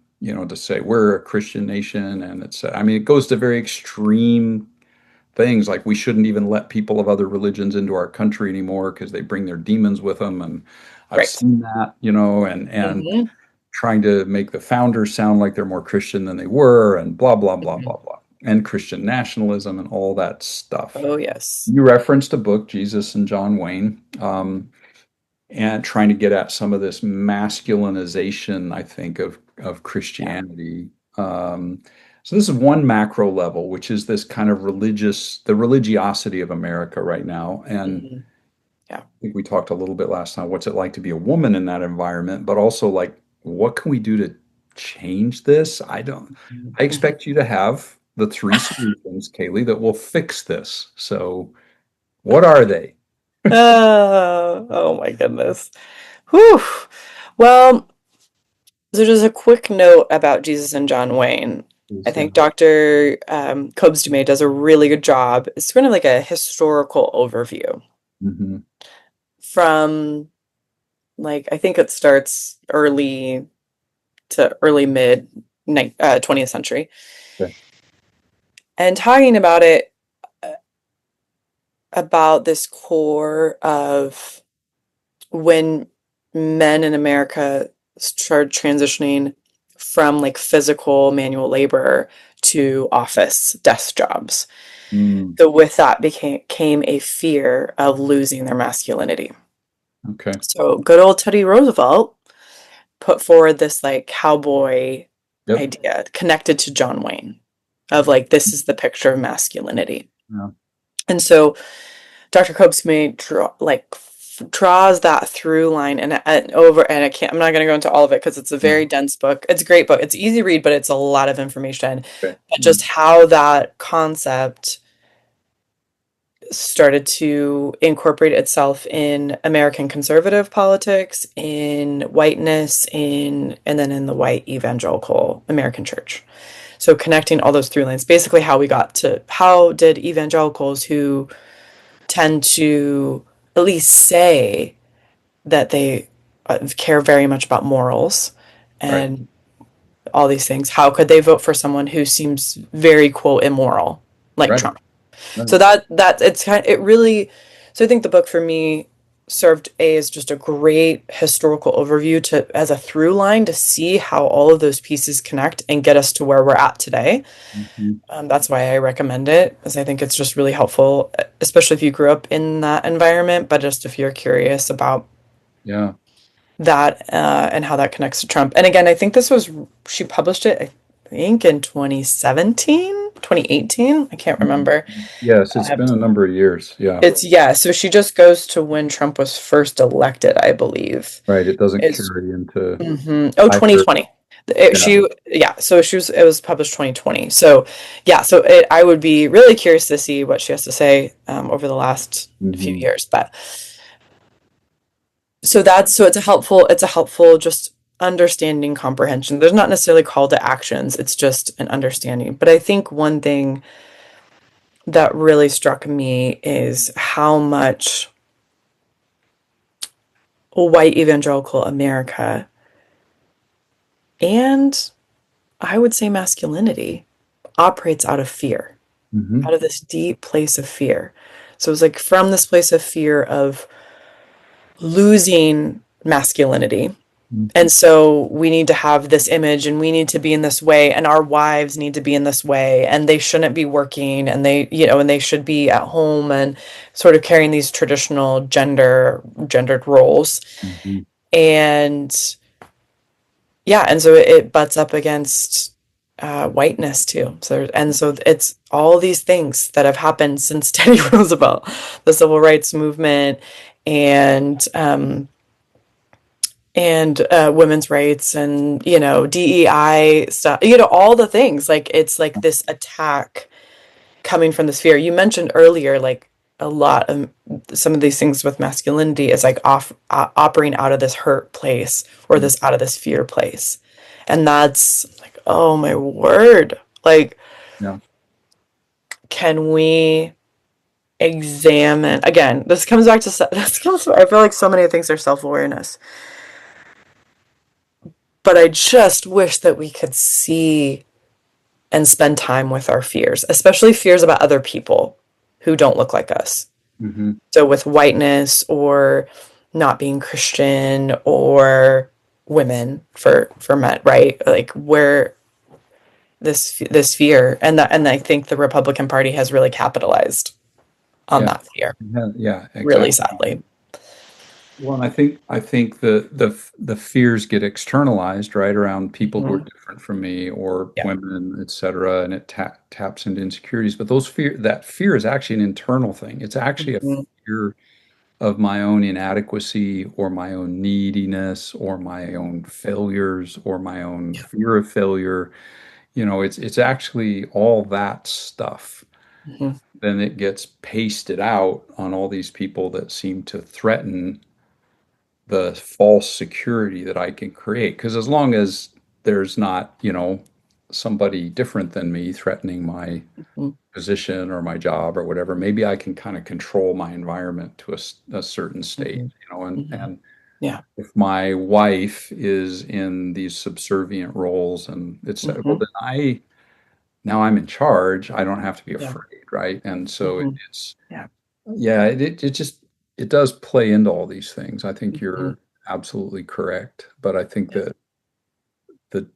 to say we're a Christian nation, and it goes to very extreme things like we shouldn't even let people of other religions into our country anymore because they bring their demons with them. And I've Right. seen that, and Hmm. trying to make the founders sound like they're more Christian than they were, and blah, blah, blah, Hmm. blah, blah, and Christian nationalism and all that stuff. Oh, yes. You referenced a book, Jesus and John Wayne, and trying to get at some of this masculinization, I think, of Yeah. Christianity. Um, So this is one macro level, which is this kind of the religiosity of America right now. And Mhm. Yeah. I think we talked a little bit last time, what's it like to be a woman in that environment, but also like, what can we do to change this? I Mhm. expect you to have the three solutions, Kaylee, that will fix this. So what are they? Oh my goodness. Whew. Well, so just a quick note about Jesus and John Wayne. I Is, think Dr. Cobes does a really good job. It's kind of like a historical overview mhm, from like I think it starts early to early mid 20th century okay. and talking about it about this core of when men in America started transitioning from like physical manual labor to office desk jobs. Mm, So with that came a fear of losing their masculinity. okay. So good old Teddy Roosevelt put forward this like cowboy Yep. idea connected to John Wayne of like this is the picture of masculinity. Yeah. And so Dr. Coates draws that through line and over and I'm not going to go into all of it because it's a very No. dense book. It's a great book. It's easy to read, but it's a lot of information. Okay. But Mm, just how that concept started to incorporate itself in American conservative politics, in whiteness, in and then in the white evangelical American church. So connecting all those through lines, basically how did evangelicals who tend to at least say that they care very much about morals right. and all these things, how could they vote for someone who seems very quote immoral like Right. Trump? Right. So it's kind of, it really, so I think the book for me served as just a great historical overview to as a through line to see how all of those pieces connect and get us to where we're at today. Mhm. That's why I recommend it, because I think it's just really helpful, especially if you grew up in that environment, but just if you're curious about Yeah. that and how that connects to Trump. And again, I think she published it, I think in 2017, 2018. I can't Mhm. remember. Yes, I it's have been a number of years. Yeah. Yeah, so she just goes to when Trump was first elected, I believe. Right. It doesn't It's carry into Oh, either. 2020. Yeah. It was published 2020. So yeah, I would be really curious to see what she has to say over the last few Hmm. years. But so it's a helpful just understanding comprehension. There's not necessarily call to actions, it's just an understanding. But I think one thing that really struck me is how much white evangelical America and I would say masculinity operates out of fear, Hmm. out of this deep place of fear. So it's like from this place of fear of losing masculinity. Hmm. And so we need to have this image and we need to be in this way and our wives need to be in this way and they shouldn't be working and and they should be at home and sort of carrying these traditional gendered roles. Hmm. And yeah, and so it butts up against whiteness too. So it's all these things that have happened since Teddy Roosevelt, the civil rights movement, and women's rights, and DEI stuff. All the things. Like it's like this attack coming from this fear. You mentioned earlier, like a lot of some of these things with masculinity is like operating out of this hurt place or this out of this fear place. And that's like, oh my word. Like, Yeah. can we examine again? This comes back to I feel like so many things are self-awareness. But I just wish that we could see and spend time with our fears, especially fears about other people who don't look like us. Hmm. So with whiteness or not being Christian or women for men, right? Like where this fear and I think the Republican Party has really capitalized on Yeah. that fear, Yeah. Yeah. really Exactly. sadly. Well, and I think the fears get externalized, right, around people who are Hmm. different from me or Yeah. women, et cetera, and it taps into insecurities. But that fear is actually an internal thing. It's actually a Hmm. fear of my own inadequacy or my own neediness or my own failures or my own Yeah. fear of failure. It's actually all that stuff. Hmm. Then it gets pasted out on all these people that seem to threaten the false security that I can create. Because as long as there's not, somebody different than me threatening my Hmm. position or my job or whatever, maybe I can kind of control my environment to a certain state, Hmm. and Hmm. Yeah. if my wife is in these subservient roles and it's well, Hmm. then now I'm in charge. I don't have to be Yeah. afraid, right? And so Hmm. it's Yeah. yeah, it just it does play into all these things. I think Hmm. you're absolutely correct, but I think Yeah. that the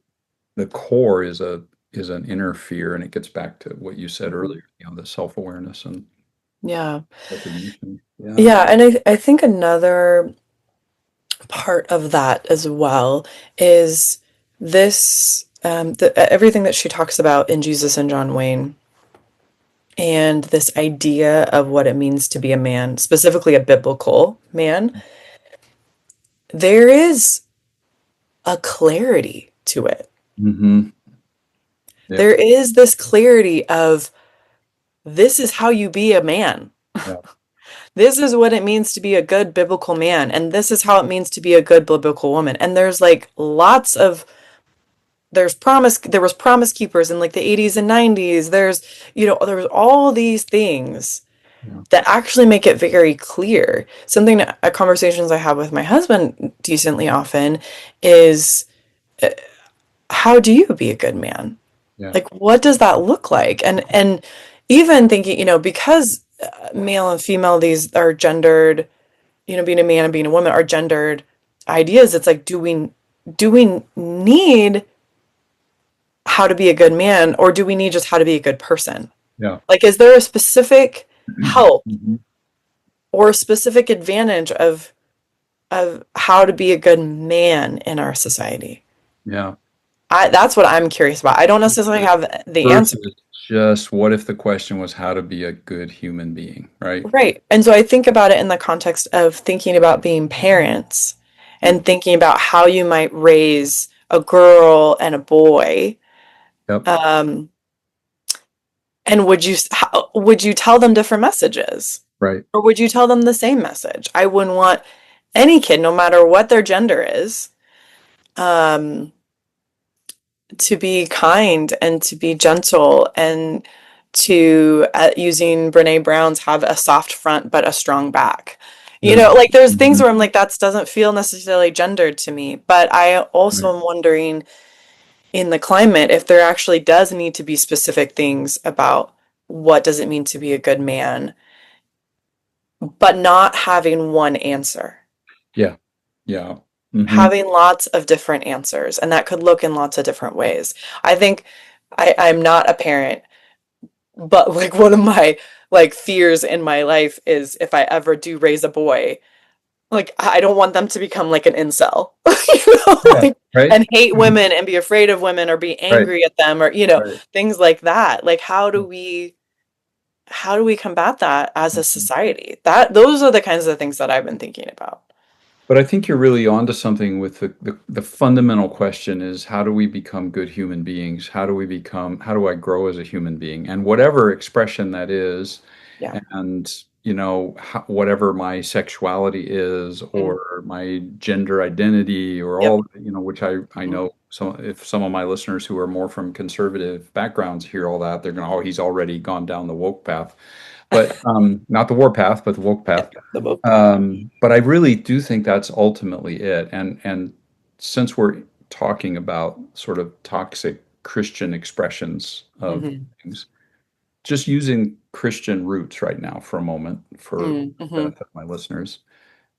the core is an inner fear, and it gets back to what you said Hmm. earlier, the self-awareness and Yeah. recognition. Yeah. Yeah. And I think another part of that as well is everything that she talks about in Jesus and John Wayne, and this idea of what it means to be a man, specifically a biblical man. There is a clarity to it. Hmm. Yeah. There is this clarity of this is how you be a man. Yeah. This is what it means to be a good biblical man, and this is how it means to be a good biblical woman. And there's like lots of there was promise keepers in like the 80s and 90s. There was all these things Yeah. that actually make it very clear. Something that conversations I have with my husband decently often is, how do you be a good man? Yeah. Like, what does that look like? And even thinking, because male and female, these are gendered, being a man and being a woman are gendered ideas. It's like, do we need how to be a good man, or do we need just how to be a good person? Yeah. Like, is there a specific help Mhm. or a specific advantage of how to be a good man in our society? Yeah. That's what I'm curious about. I don't necessarily have the answer. Versus just what if the question was how to be a good human being, right? Right. And so I think about it in the context of thinking about being parents Yeah. and thinking about how you might raise a girl and a boy. Yep. Um, and would you tell them different messages? Right. Or would you tell them the same message? I wouldn't want any kid, no matter what their gender is, um, to be kind and to be gentle and to, using Brene Brown's, have a soft front but a strong back. Yeah. Like there's things Mhm. where I'm like, that doesn't feel necessarily gendered to me. But I Right. also am wondering, in the climate, if there actually does need to be specific things about what does it mean to be a good man, but not having one answer. Yeah. Yeah. Hmm. Having lots of different answers, and that could look in lots of different ways. I think I'm not a parent, but like one of my like fears in my life is if I ever do raise a boy, like I don't want them to become like an incel, Yeah. like, Right. and hate women and be afraid of women or be Right. angry at them, or Right. things like that. Like how do we combat that as a Mhm. society? Those are the kinds of things that I've been thinking about. But I think you're really onto something with the fundamental question is how do we become good human beings? How do I grow as a human being? And whatever expression that is, Yeah. and whatever my sexuality is Mm. or my gender identity or Yep. all, which I Mm. know if some of my listeners who are more from conservative backgrounds hear all that, they're going, oh, he's already gone down the woke path. But not the war path, but the woke Yeah. path. The book. But I really do think that's ultimately it. And since we're talking about sort of toxic Christian expressions of Hmm. things, just using Christian roots right now for a moment for Mm-hmm. benefit of my listeners.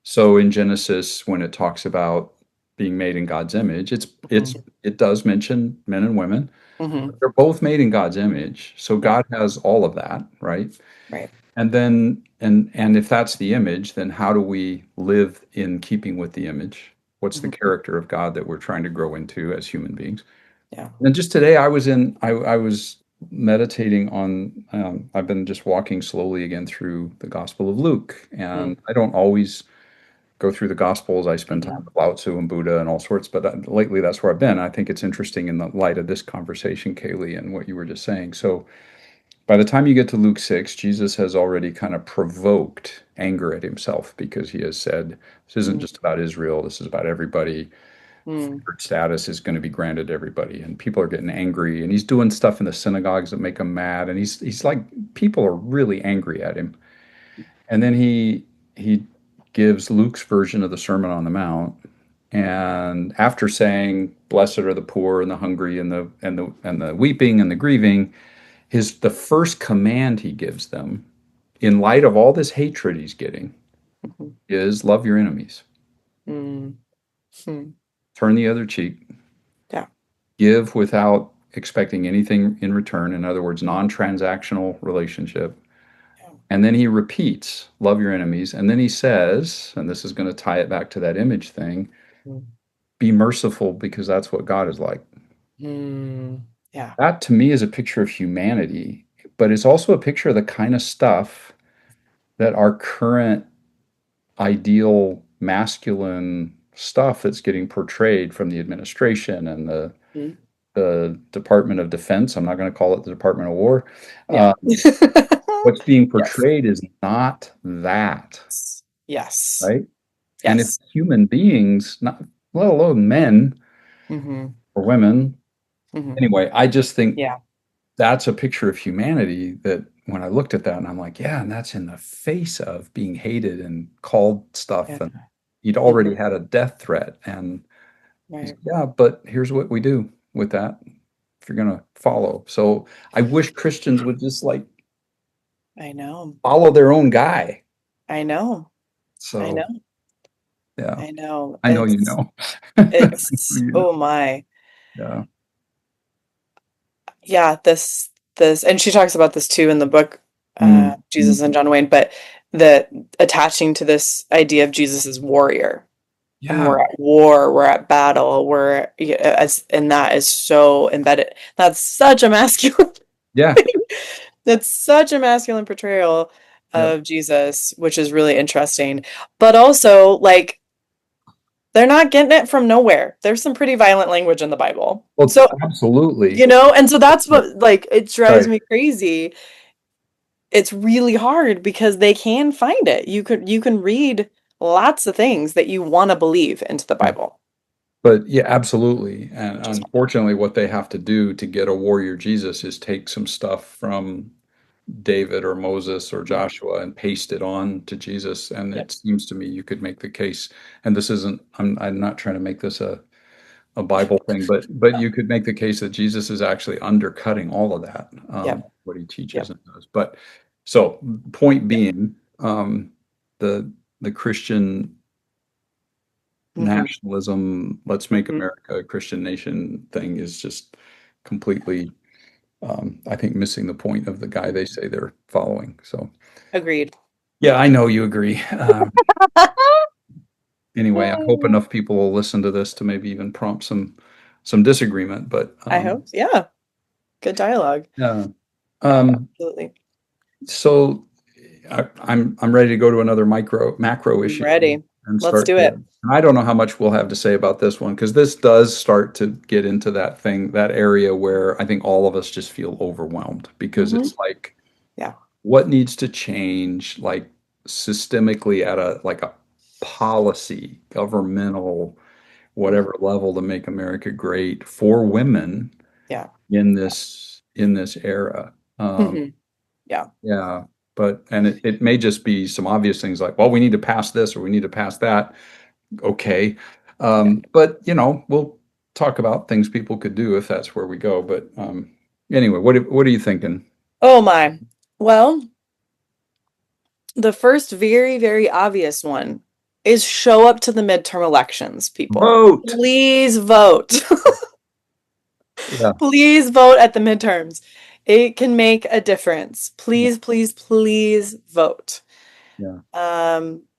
So in Genesis, when it talks about being made in God's image, Hmm. it does mention men and women. Hmm. They're both made in God's image. So Yeah. God has all of that, right? Right. And then, and if that's the image, then how do we live in keeping with the image? What's the Mhm. character of God that we're trying to grow into as human beings? Yeah. And just today, I was meditating on. I've been just walking slowly again through the Gospel of Luke, and Mm. I don't always go through the Gospels. I spend time Mhm. with Lao Tzu and Buddha and all sorts, but lately that's where I've been. I think it's interesting in the light of this conversation, Kaylee, and what you were just saying. So by the time you get to Luke 6, Jesus has already kind of provoked anger at himself because he has said, this isn't Mm. just about Israel, this is about everybody. Mm. Favored status is going to be granted to everybody. And people are getting angry. And he's doing stuff in the synagogues that make him mad. And he's like, people are really angry at him. And then he gives Luke's version of the Sermon on the Mount. And after saying, blessed are the poor and the hungry and the weeping and the grieving, the first command he gives them, in light of all this hatred he's getting, Mhm. is love your enemies, Mm. Mm. turn the other cheek, Yeah. give without expecting anything in return. In other words, non-transactional relationship. Yeah. And then he repeats, love your enemies. And then he says, and this is going to tie it back to that image thing, Mm. be merciful because that's what God is like. Mm. Yeah. That to me is a picture of humanity, but it's also a picture of the kind of stuff that our current ideal masculine stuff that's getting portrayed from the administration and Mm. the Department of Defense. I'm not going to call it the Department of War. Yeah. What's being Yes. portrayed is not that, Yes. right? And if Yes. human beings, not let alone men Hmm. or women, Hmm. anyway, I just think Yeah. that's a picture of humanity that when I looked at that and I'm like, yeah, and that's in the face of being hated and called stuff. Yeah. And he'd already Hmm. had a death threat. And he's, Right. yeah, but here's what we do with that if you're going to follow. So I wish Christians would just like I know. follow their own guy. I know. I know. So, yeah, I know. I know you know. You know. Oh my. Yeah. Yeah, this and she talks about this too in the book, Mm, Jesus mm. and John Wayne, but the attaching to this idea of Jesus as warrior. When Yeah. we're at war, we're at battle, as and that is so embedded. That's such a masculine Yeah. thing. That's such a masculine portrayal Yep. of Jesus, which is really interesting. But also, like, they're not getting it from nowhere. There's some pretty violent language in the Bible. Well, So, absolutely. and so that's what, like, it drives Right. me crazy. It's really hard because they can find it. You can read lots of things that you want to believe into the Yeah. Bible, But yeah, absolutely. And which is unfortunately, what they have to do to get a warrior Jesus is take some stuff from David or Moses or mm, Joshua and paste it on to Jesus. And yep, it seems to me you could make the case, and this isn't, I'm not trying to make this a Bible thing, but you could make the case that Jesus is actually undercutting all of that, yep, what he teaches yep, and does. But so point yep. being, the Christian Hmm. nationalism, let's make Hmm. America a Christian nation thing is just completely, I think, missing the point of the guy they say they're following. So, Agreed. yeah, I know you agree. Anyway, I hope enough people will listen to this to maybe even prompt some disagreement. But I hope. Yeah. Good dialogue. yeah, Yeah, um, absolutely. so I'm ready to go to another macro I'm issue ready. and Let's start do to. it. And I don't know how much we'll have to say about this one because this does start to get into that thing, that area where I think all of us just feel overwhelmed because Hmm. it's like Yeah. what needs to change, like systemically at a like a policy, governmental, Hmm. whatever level to make America great for women Yeah. in this era. Hmm. Yeah. Yeah, but and it may just be some obvious things like, well, we need to pass this or we need to pass that. Okay. Yeah. But we'll talk about things people could do if that's where we go. But anyway, what are you thinking? Oh my. Well, the first very, very obvious one is show up to the midterm elections, people. Vote. Please vote. Yeah. Please vote at the midterms. It can make a difference. Yeah. Please, please, please vote. Yeah.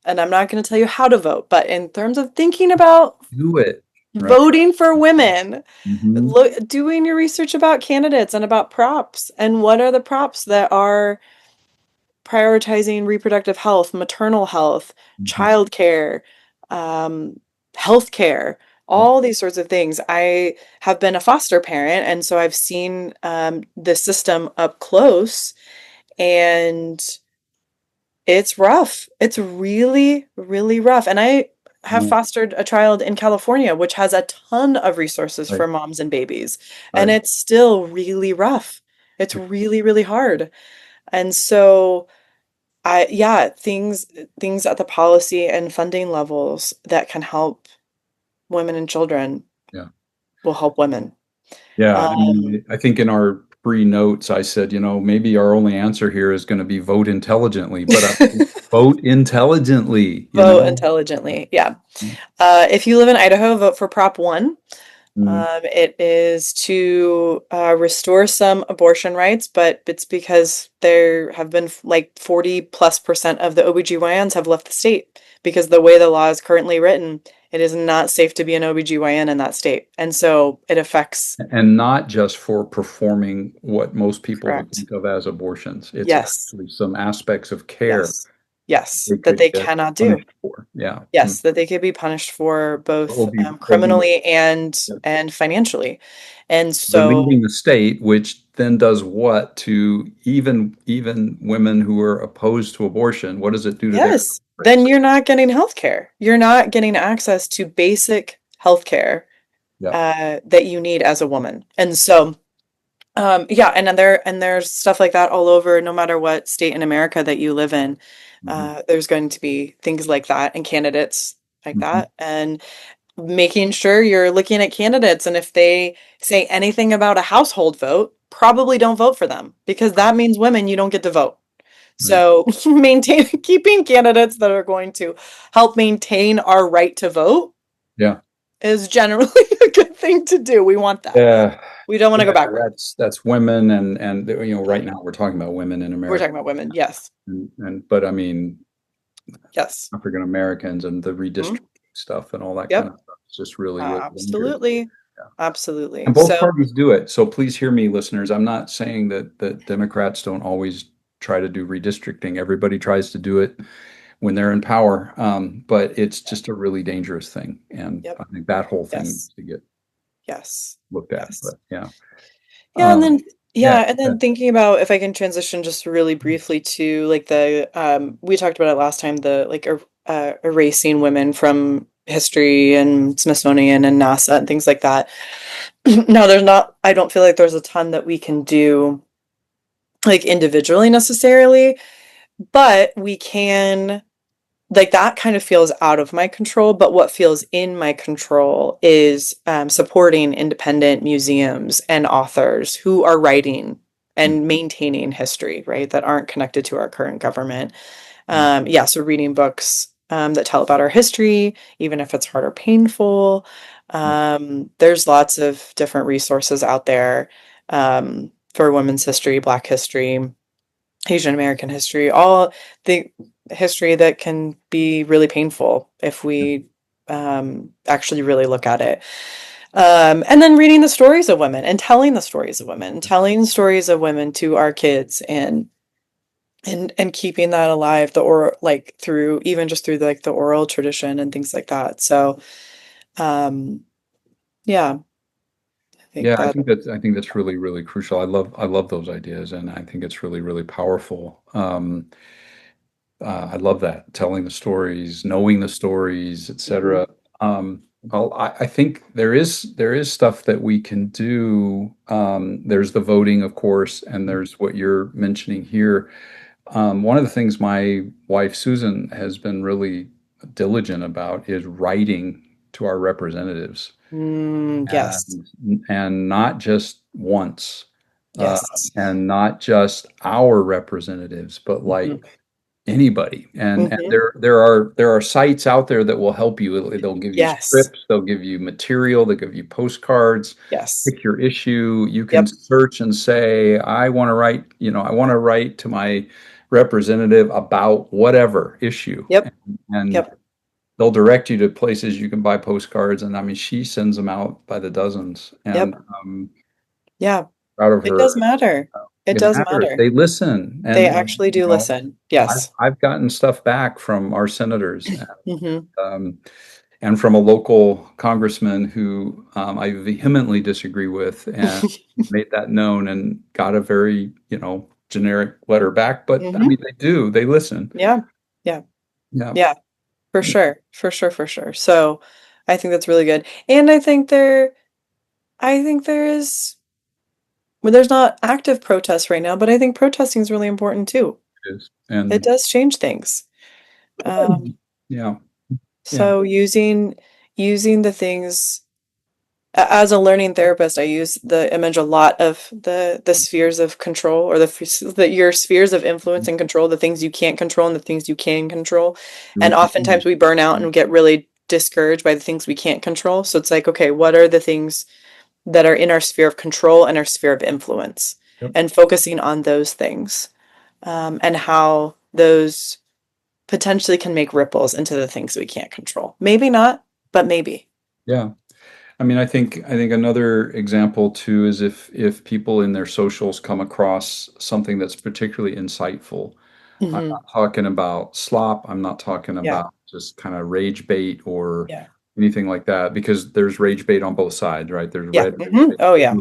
And I'm not going to tell you how to vote, but in terms of thinking about Do it. Right. voting for women, Hmm. look, doing your research about candidates and about props, and what are the props that are prioritizing reproductive health, maternal health, Hmm. childcare, um, healthcare, Yeah. all these sorts of things. I have been a foster parent, and so I've seen the system up close, and it's rough. It's really, really rough. And I have Yeah. fostered a child in California, which has a ton of resources Right. for moms and babies, and Right. it's still really rough. It's really, really hard. And so yeah, things at the policy and funding levels that can help women and children Yeah. will help women. Yeah. I Um, mean, I think in our pre-notes, I said, maybe our only answer here is going to be vote intelligently, but vote intelligently, vote intelligently. Yeah. If you live in Idaho, vote for Prop 1. Mm. It is to restore some abortion rights, but it's because there have been like 40+% of the OBGYNs have left the state because the way the law is currently written, it is not safe to be an OBGYN in that state. And so it affects, And not just for performing what most people correct. think of as abortions. It's Yes. actually some aspects of care Yes. Yes. they That could they get cannot do. punished for. Yeah. Mm. Yes, that they could be punished for both OB, criminally and financially. And relieving so the state, which then does what to even women who are opposed to abortion? What does it do to their yes, then rates? you're not getting health care. You're not getting access to basic health care Yeah. that you need as a woman. And so, yeah, and then there's stuff like that all over, no matter what state in America that you live in. Hmm. There's going to be things like that and candidates like Hmm. that. And making sure you're looking at candidates, and if they say anything about a household vote, probably don't vote for them because that means women, you don't get to vote. Right. So maintain keeping candidates that are going to help maintain our right to vote Yeah. is generally a good thing to do. We want that. Yeah. We don't want to Yeah. go backward. That's women and right Mhm. now we're talking about women in We're America talking about women. Yes. and but I mean Yes. African Americans and the Mhm. redistricting stuff and all that kind Yep. of stuff. It's just really, really dangerous. Absolutely. Yeah. Absolutely. And both So, parties do it. So please hear me, listeners. I'm not saying that Democrats don't always try to do redistricting. Everybody tries to do it when they're in power. But it's just a really dangerous thing. And yep. I think that whole thing Yes. needs to get Yes. looked at. Yes. But yeah. Yeah, and Um, then yeah. yeah, and then thinking about if I can transition just really briefly to like the we talked about it last time, the like erasing women from history and Smithsonian and NASA and things like that. No, there's not, I don't feel like there's a ton that we can do like individually necessarily, but we can, like, that kind of feels out of my control, but what feels in my control is supporting independent museums and authors who are writing and maintaining history, right? That aren't connected to our current government. Yeah, so reading books that tell about our history, even if it's hard or painful. There's lots of different resources out there for women's history, Black history, Asian American history, all the history that can be really painful if we actually really look at it. And then reading the stories of women and telling the stories of women, telling stories of women to our kids and keeping that alive, the oral, like through even just through like the oral tradition and things like that. So um yeah, I think Yeah, that I think that's really, really crucial. I love those ideas, and I think it's really, really powerful. I love that, telling the stories, knowing the stories, mhm, etc. Well, I think there is stuff that we can do. There's the voting, of course, and there's what you're mentioning here. One of the things my wife Susan has been really diligent about is writing to our representatives yes, and not just once, uh, yes, and not just our representatives, but like mhm, anybody. And Hmm. there are sites out there that will help you. They'll give you Yes. scripts, they'll give you material, they'll give you postcards. Yes. Pick your issue. You can Yep. search and say, I want to write to my representative about whatever issue. Yep. And Yep. they'll direct you to places you can buy postcards. And I mean, she sends them out by the dozens. And Yep. Yeah. proud of It does her. matter. It It does matters. matter. They listen. They And actually do listen. Yes. I've gotten stuff back from our senators, Hmm. um, and from a local congressman who I vehemently disagree with, and made that known and got a very, generic letter back. But I Hmm. mean, they do. They listen. Yeah. Yeah. Yeah. Yeah. For sure. For sure. For sure. So I think that's really good. And I think there is, well, there's not active protests right now, but I think protesting is really important too. It is. It And does change things. Um, yeah, yeah, so using the things as a learning therapist, I use the image a lot of the spheres of control, or your spheres of influence and control, the things you can't control and the things you can control. And oftentimes we burn out and get really discouraged by the things we can't control. So it's like, okay, what are the things that are in our sphere of control and our sphere of influence, yep, and focusing on those things, and how those potentially can make ripples into the things we can't control. Maybe not, but maybe. yeah. I mean, I think another example too is if people in their socials come across something that's particularly insightful. I'm Hmm. not talking about slop. I'm not talking Yeah. about just kind of rage bait or Yeah. anything like that, because there's rage bait on both sides, right? There's Yeah. red rage Hmm. bait. Oh, yeah.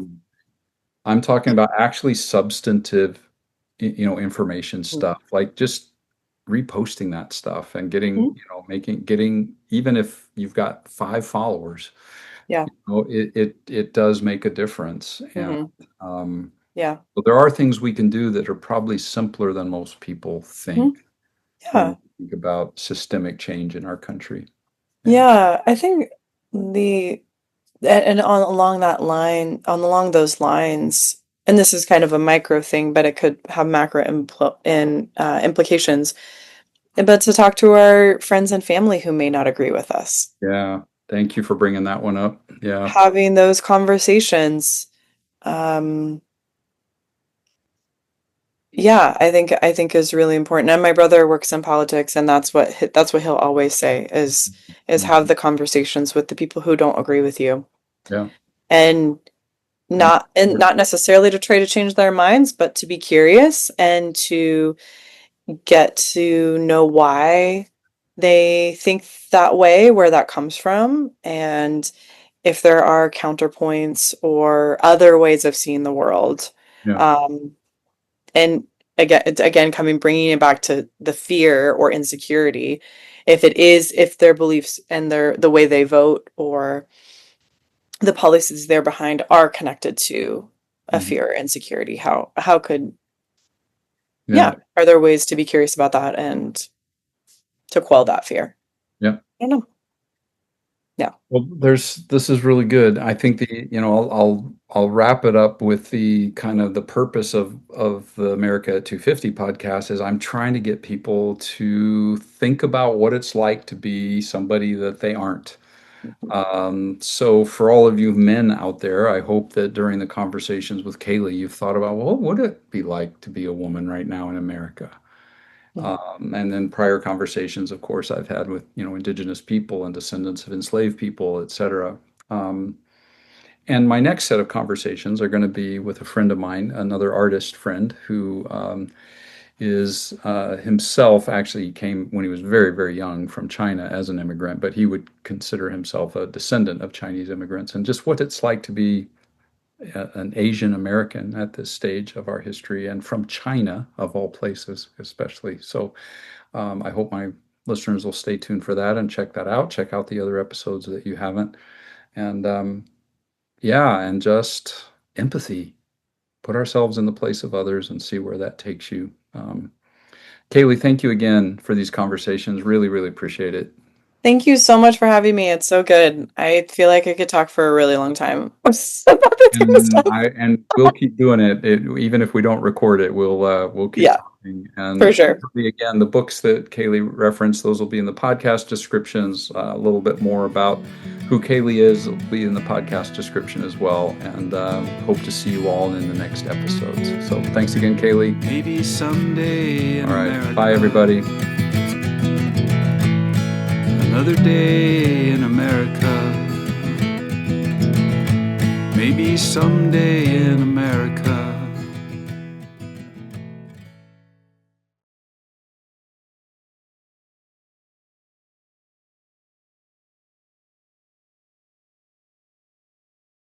I'm talking about actually substantive, information Mhm. stuff, like just reposting that stuff and getting, Mhm. getting, even if you've got 5 followers, Yeah. it does make a difference. And Hmm. um, Yeah. but there are things we can do that are probably simpler than most people Hmm. think when Yeah. we think about systemic change in our country. Yeah. Yeah. I think the and on along those lines, and this is kind of a micro thing, but it could have macro implications. But to talk to our friends and family who may not agree with us, Yeah. Thank you for bringing that one up. Yeah. having those conversations. Um, yeah, I think is really important. And my brother works in politics, and that's what he'll always say is have Mhm. the conversations with the people who don't agree with you, Yeah. and And not necessarily to try to change their minds, but to be curious and to get to know why they think that way, where that comes from, and if there are counterpoints or other ways of seeing the world. yeah. Um, and again, bringing it back to the fear or insecurity, if their beliefs and the way they vote or the policies they're behind are connected to a Mhm. fear or insecurity, how could, Yeah. yeah, are there ways to be curious about that and to quell that fear? Yeah. I don't know. Yeah. Well, this is really good. I think I'll wrap it up with the kind of the purpose of the America at 250 podcast is I'm trying to get people to think about what it's like to be somebody that they aren't. Mhm. So for all of you men out there, I hope that during the conversations with Kaylee, you've thought about, well, what would it be like to be a woman right now in America? Mhm. And then prior conversations, of course, I've had with, indigenous people and descendants of enslaved people, et cetera. Um, and my next set of conversations are going to be with a friend of mine, another artist friend who is himself actually came when he was very, very young from China as an immigrant, but he would consider himself a descendant of Chinese immigrants, and just what it's like to be an Asian American at this stage of our history and from China, of all places, especially. So I hope my listeners will stay tuned for that and check that out. Check out the other episodes that you haven't. And yeah, and just empathy. Put ourselves in the place of others and see where that takes you. Kaylee, thank you again for these conversations. Really, really appreciate it. Thank you so much for having me. It's so good. I feel like I could talk for a really long time about this kind of And stuff. we'll keep doing it. Even if we don't record it, we'll keep Yeah. talking. For And sure. again, the books that Kaylee referenced, those will be in the podcast descriptions. A little bit more about who Kaylee is will be in the podcast description as well. And hope to see you all in the next episodes. So thanks again, Kaylee. Maybe someday in All right. America. Bye, everybody. Another day in America. Maybe someday in America.